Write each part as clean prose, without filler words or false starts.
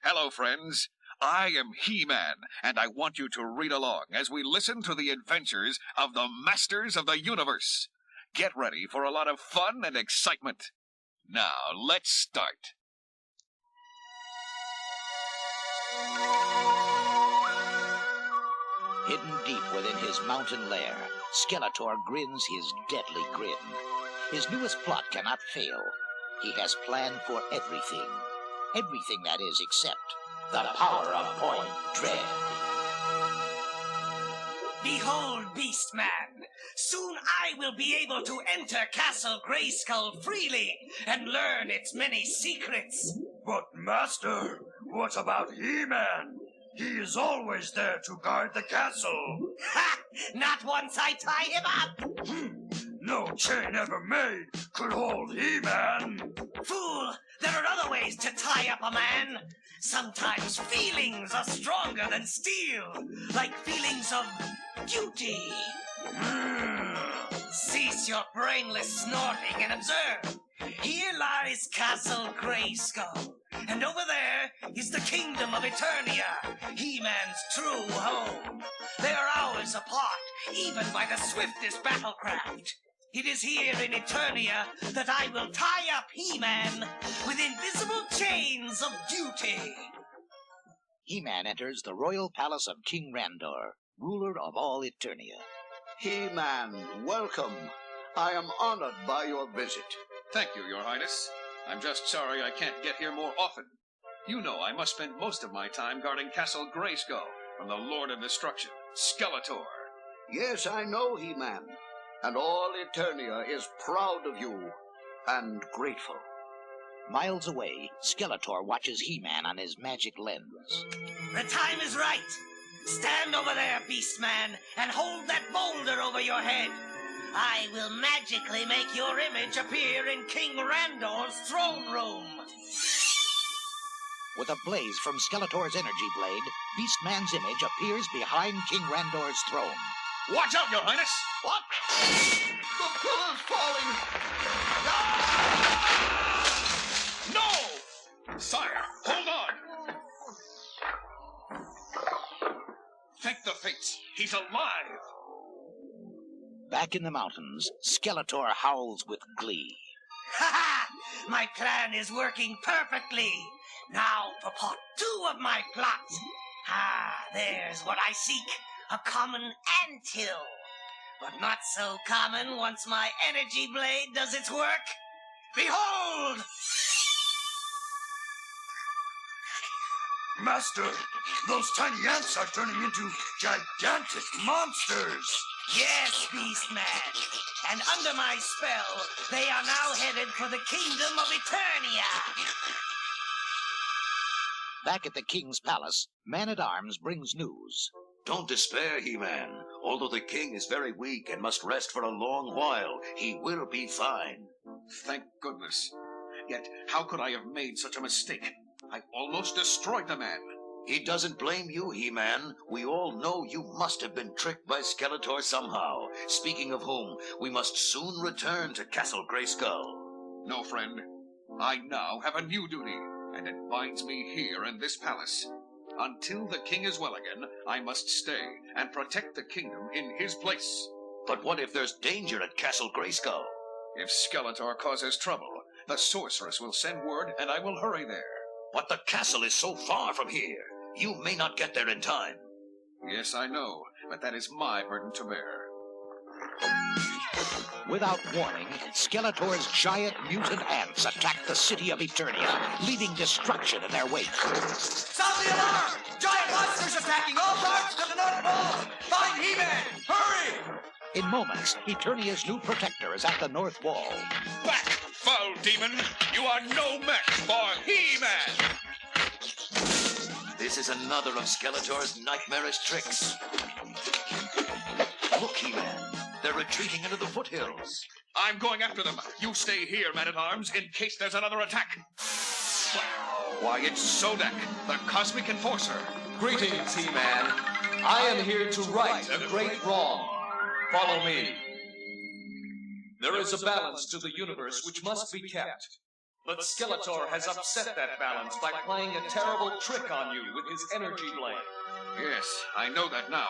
Hello, friends. I am He-Man, and I want you to read along as we listen to the adventures of the Masters of the Universe. Get ready for a lot of fun and excitement. Now, let's start. Hidden deep within his mountain lair, Skeletor grins his deadly grin. His newest plot cannot fail. He has planned for everything. Everything, that is, except the power of Point Dread. Behold, Beastman! Soon I will be able to enter Castle Grayskull freely and learn its many secrets. But, Master, what about He-Man? He is always there to guard the castle. Ha! Not once I tie him up! No chain ever made could hold He-Man. Fool! There are other ways to tie up a man. Sometimes feelings are stronger than steel, like feelings of duty. Cease your brainless snorting and observe. Here lies Castle Grayskull, and over there is the Kingdom of Eternia, He-Man's true home. They are hours apart, even by the swiftest battlecraft. It is here in Eternia that I will tie up He-Man with invisible chains of duty. He-Man enters the royal palace of King Randor, ruler of all Eternia. He-Man, welcome. I am honored by your visit. Thank you, Your Highness. I'm just sorry I can't get here more often. You know I must spend most of my time guarding Castle Grayskull from the Lord of Destruction, Skeletor. Yes, I know, He-Man. And all Eternia is proud of you and grateful. Miles away, Skeletor watches He-Man on his magic lens. The time is right. Stand over there, Beastman, and hold that boulder over your head. I will magically make your image appear in King Randor's throne room. With a blaze from Skeletor's energy blade, Beastman's image appears behind King Randor's throne. Watch out, Your Highness! What? The pillar's falling! Ah! No! Sire, hold on! Thank the fates, he's alive! Back in the mountains, Skeletor howls with glee. Ha ha! My plan is working perfectly. Now for part 2 of my plot. Ah, there's what I seek. A common anthill. But not so common once my energy blade does its work. Behold! Master, those tiny ants are turning into gigantic monsters. Yes, Beastman. And under my spell, they are now headed for the Kingdom of Eternia. Back at the king's palace, Man-at-Arms brings news. Don't despair, He-Man. Although the king is very weak and must rest for a long while, he will be fine. Thank goodness. Yet, how could I have made such a mistake? I almost destroyed the man. He doesn't blame you, He-Man. We all know you must have been tricked by Skeletor somehow. Speaking of whom, we must soon return to Castle Grayskull. No, friend. I now have a new duty, and it binds me here in this palace. Until the king is well again, I must stay and protect the kingdom in his place. But what if there's danger at Castle Grayskull? If Skeletor causes trouble, the sorceress will send word and I will hurry there. But the castle is so far from here. You may not get there in time. Yes, I know, but that is my burden to bear. Without warning, Skeletor's giant mutant ants attack the city of Eternia, leaving destruction in their wake. Sound the alarm! Giant monsters attacking all parts of the North Pole! Find He-Man! Hurry! In moments, Eternia's new protector is at the North Wall. Back, foul demon! You are no match for He-Man! This is another of Skeletor's nightmarish tricks. Look, He-Man. They're retreating into the foothills. I'm going after them. You stay here, Man-at-Arms, in case there's another attack. Why, it's Sodak, the Cosmic Enforcer. Greetings, He-Man. I am here to right a great wrong. Follow me. There is a balance to the universe which must be kept. But Skeletor has upset that balance by playing a terrible trick on you with his energy blade. Yes, I know that now.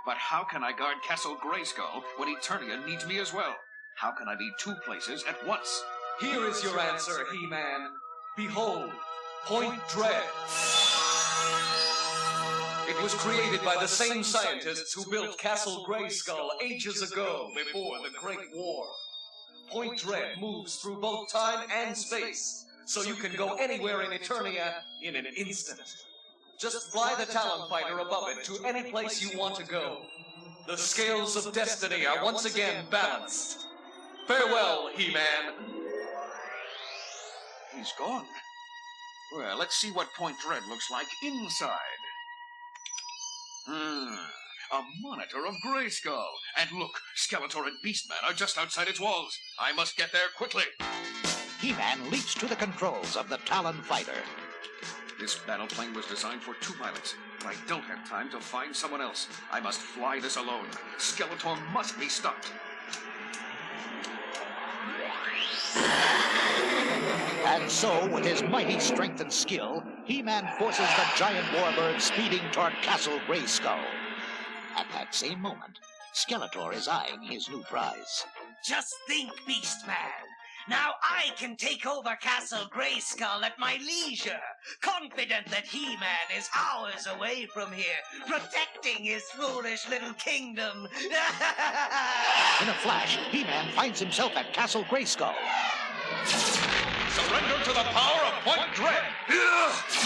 But how can I guard Castle Grayskull when Eternia needs me as well? How can I be two places at once? Here is your answer, He-Man. Behold, Point Dread. It was created by the same scientists who built Castle Grayskull ages ago, before the Great War. Point Dread moves through both time and space, so you can go anywhere in Eternia in an instant. Just fly the Talon Fighter above it to any place you want to go. The scales of destiny are once again balanced. Farewell, He-Man. He's gone. Well, let's see what Point Dread looks like inside. A monitor of Grayskull. And look, Skeletor and Beastman are just outside its walls. I must get there quickly. He-Man leaps to the controls of the Talon Fighter. This battle plane was designed for two pilots, but I don't have time to find someone else. I must fly this alone. Skeletor must be stopped. And so, with his mighty strength and skill, He-Man forces the giant warbird speeding toward Castle Grayskull. At that same moment, Skeletor is eyeing his new prize. Just think, Beastman. Now I can take over Castle Grayskull at my leisure, confident that He-Man is hours away from here, protecting his foolish little kingdom. In a flash, He-Man finds himself at Castle Grayskull. Surrender to the power of Point Dread!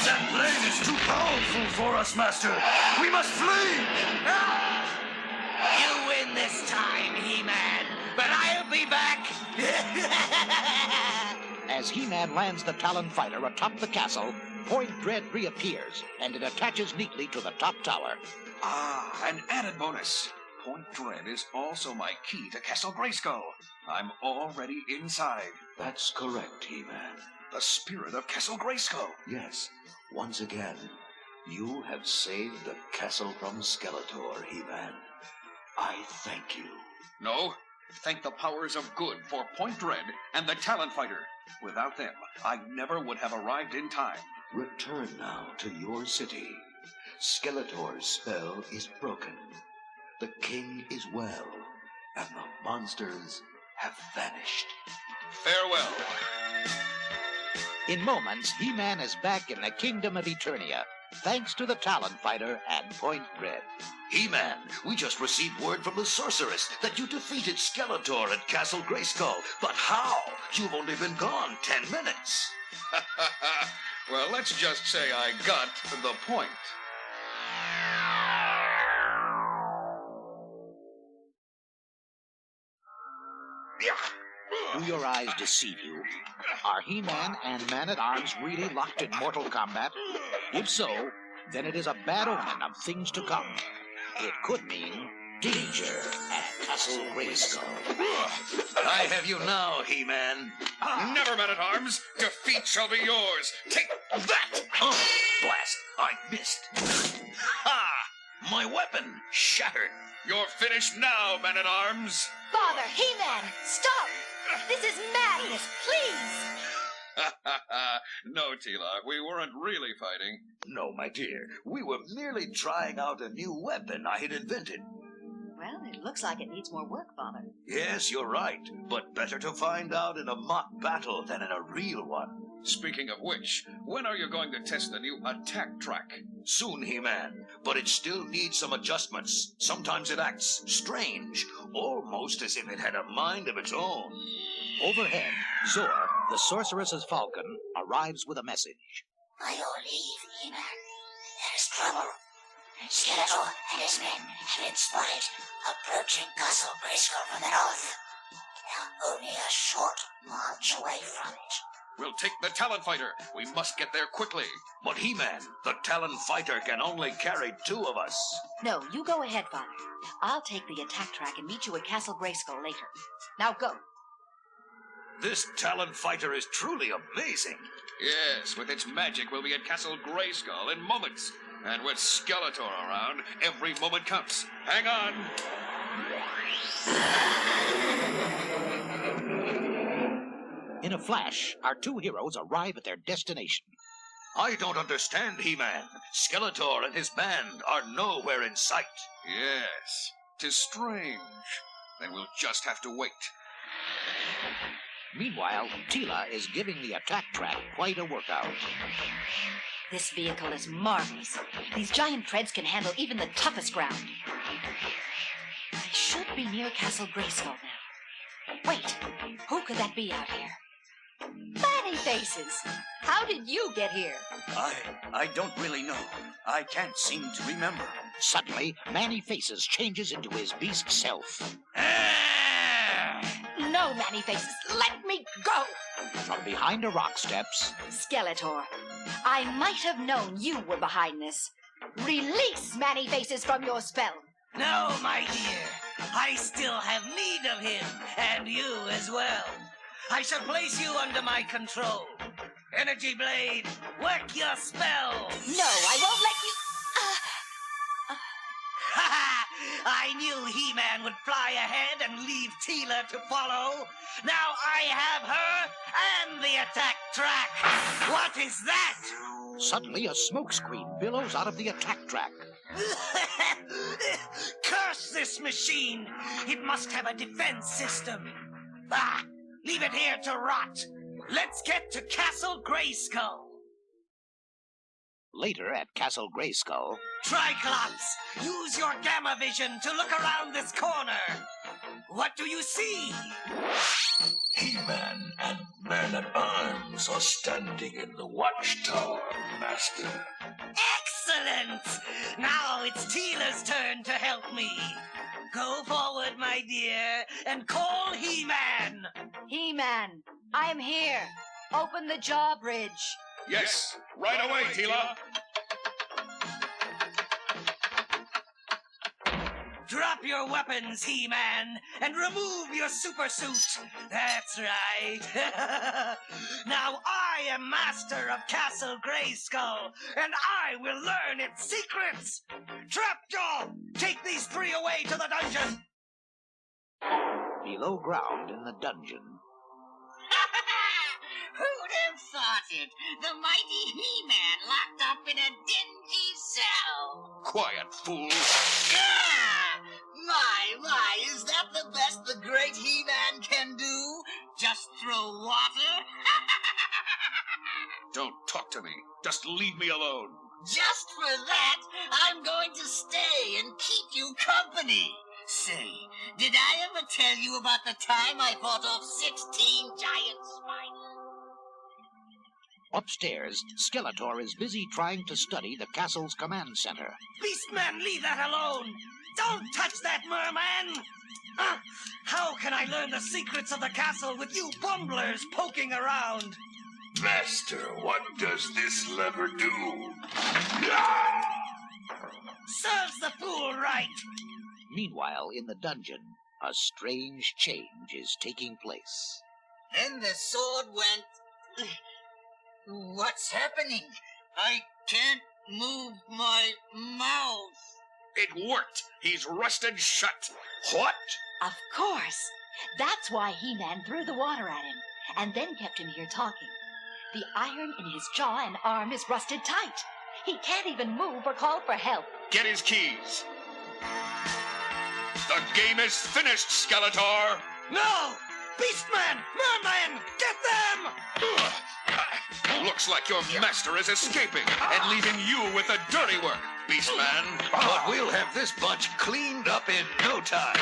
That blade is too powerful for us, Master. We must flee! You win this time, He-Man, but I'll be back. As He-Man lands the Talon Fighter atop the castle, Point Dread reappears, and it attaches neatly to the top tower. Ah, an added bonus. Point Dread is also my key to Castle Grayskull. I'm already inside. That's correct, He-Man. The spirit of Castle Grayskull. Yes, once again, you have saved the castle from Skeletor, He-Man. I thank you. No, thank the powers of good for Point Dread and the Talon Fighter. Without them, I never would have arrived in time. Return now to your city. Skeletor's spell is broken. The king is well, and the monsters have vanished. Farewell. In moments, He-Man is back in the kingdom of Eternia, thanks to the Talon Fighter and Point Dread. He-Man, we just received word from the sorceress that you defeated Skeletor at Castle Grayskull. But how? You've only been gone 10 minutes. Well, let's just say I got the point. Do your eyes deceive you? Are He-Man and Man-at-Arms really locked in mortal combat? If so, then it is a bad omen of things to come. It could mean danger at Castle Grayskull. I have you now, He-Man. Never, Man-at-Arms. Defeat shall be yours. Take that! Oh, blast! I missed. Ha! My weapon shattered. You're finished now, Man-at-Arms. Father, He-Man, stop! This is madness, please! No, Tila, we weren't really fighting. No, my dear. We were merely trying out a new weapon I had invented. Well, it looks like it needs more work, Father. Yes, you're right. But better to find out in a mock battle than in a real one. Speaking of which, when are you going to test the new attack track? Soon, He-Man, but it still needs some adjustments. Sometimes it acts strange, almost as if it had a mind of its own. Overhead, Zor, the sorceress's falcon, arrives with a message. By your leave, He-Man, there is trouble. Skeletor and his men have been spotted approaching Castle Grayskull from the north. They are only a short march away from it. We'll take the Talon Fighter. We must get there quickly. But He-Man, the Talon Fighter can only carry 2 of us. No, you go ahead, Father. I'll take the attack track and meet you at Castle Grayskull later. Now go. This Talon Fighter is truly amazing. Yes, with its magic, we'll be at Castle Grayskull in moments. And with Skeletor around, every moment counts. Hang on. In a flash, our two heroes arrive at their destination. I don't understand, He-Man. Skeletor and his band are nowhere in sight. Yes, 'tis strange. Then we'll just have to wait. Meanwhile, Teela is giving the attack track quite a workout. This vehicle is marvelous. These giant treads can handle even the toughest ground. I should be near Castle Grayskull now. Wait, who could that be out here? Manny Faces! How did you get here? I don't really know. I can't seem to remember. Suddenly, Manny Faces changes into his beast self. No, Manny Faces, let me go! From behind a rock steps, Skeletor, I might have known you were behind this. Release Manny Faces from your spell. No, my dear. I still have need of him, and you as well. I shall place you under my control. Energy Blade, work your spell. No, I won't let you... I knew He-Man would fly ahead and leave Teela to follow. Now I have her and the attack track. What is that? suddenly a smokescreen billows out of the attack track. Curse this machine! It must have a defense system. Bah! Leave it here to rot. Let's get to Castle Grayskull. Later at Castle Grayskull, Triclops, use your gamma vision to look around this corner. What do you see? He-Man and Man-at-Arms are standing in the watchtower, Master. Excellent! Now it's Teela's turn to help me. Go forward, my dear, and call He-Man. He-Man, I am here. Open the drawbridge. Yes, right away, Teela. Drop your weapons, He-Man, and remove your super suit. That's right. Now I am master of Castle Grayskull, and I will learn its secrets. Trapjaw, take these three away to the dungeon. below ground in the dungeon, Who'd have thought it? The mighty He-Man locked up in a dingy cell. Quiet, fool. Ah! My, is that the best the great He-Man can do? Just throw water? Don't talk to me. Just leave me alone. Just for that, I'm going to stay and keep you company. Say, did I ever tell you about the time I fought off 16 giant spiders? upstairs, Skeletor is busy trying to study the castle's command center. Beastman, leave that alone. Don't touch that merman. How can I learn the secrets of the castle with you bumblers poking around? Master, what does this lever do? Serves the fool right. Meanwhile, in the dungeon, a strange change is taking place. Then the sword went... What's happening? I can't move my mouth. It worked. He's rusted shut. What? Of course. That's why He-Man threw the water at him, and then kept him here talking. The iron in his jaw and arm is rusted tight. He can't even move or call for help. Get his keys. The game is finished, Skeletor. No! Beastman! Merman! Get them! Looks like your master is escaping and leaving you with the dirty work, Beastman. But we'll have this bunch cleaned up in no time.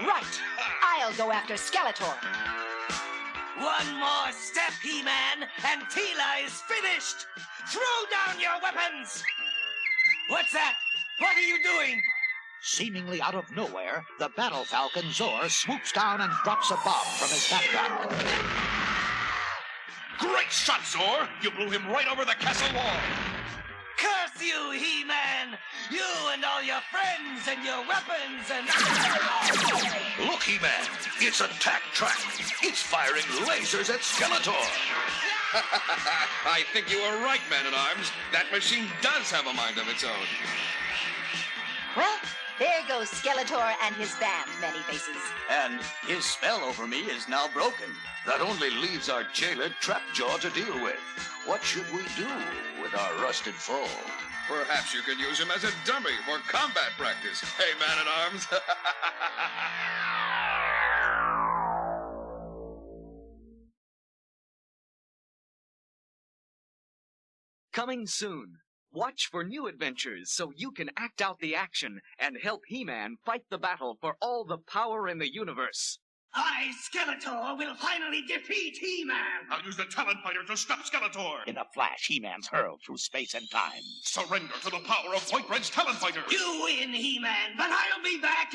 Right. I'll go after Skeletor. One more step, He-Man, and Teela is finished! Throw down your weapons! What's that? What are you doing? Seemingly out of nowhere, the battle falcon Zor swoops down and drops a bomb from his backpack. Great shot, Zor! You blew him right over the castle wall. Curse you, He-Man! You and all your friends and your weapons and... Look, He-Man, it's attack track. It's firing lasers at Skeletor. I think you were right, Man-at-Arms. That machine does have a mind of its own. Well, There goes Skeletor and his band, Many Faces. And his spell over me is now broken. That only leaves our jailer Trapjaw to deal with. What should we do with our rusted foe? Perhaps you can use him as a dummy for combat practice. Hey, Man-at-Arms. Coming soon. Watch for new adventures so you can act out the action and help He-Man fight the battle for all the power in the universe. I, Skeletor, will finally defeat He-Man. I'll use the Talon Fighter to stop Skeletor. In a flash, He-Man's hurled through space and time. Surrender to the power of White Red's Talon Fighter. You win, He-Man, but I'll be back.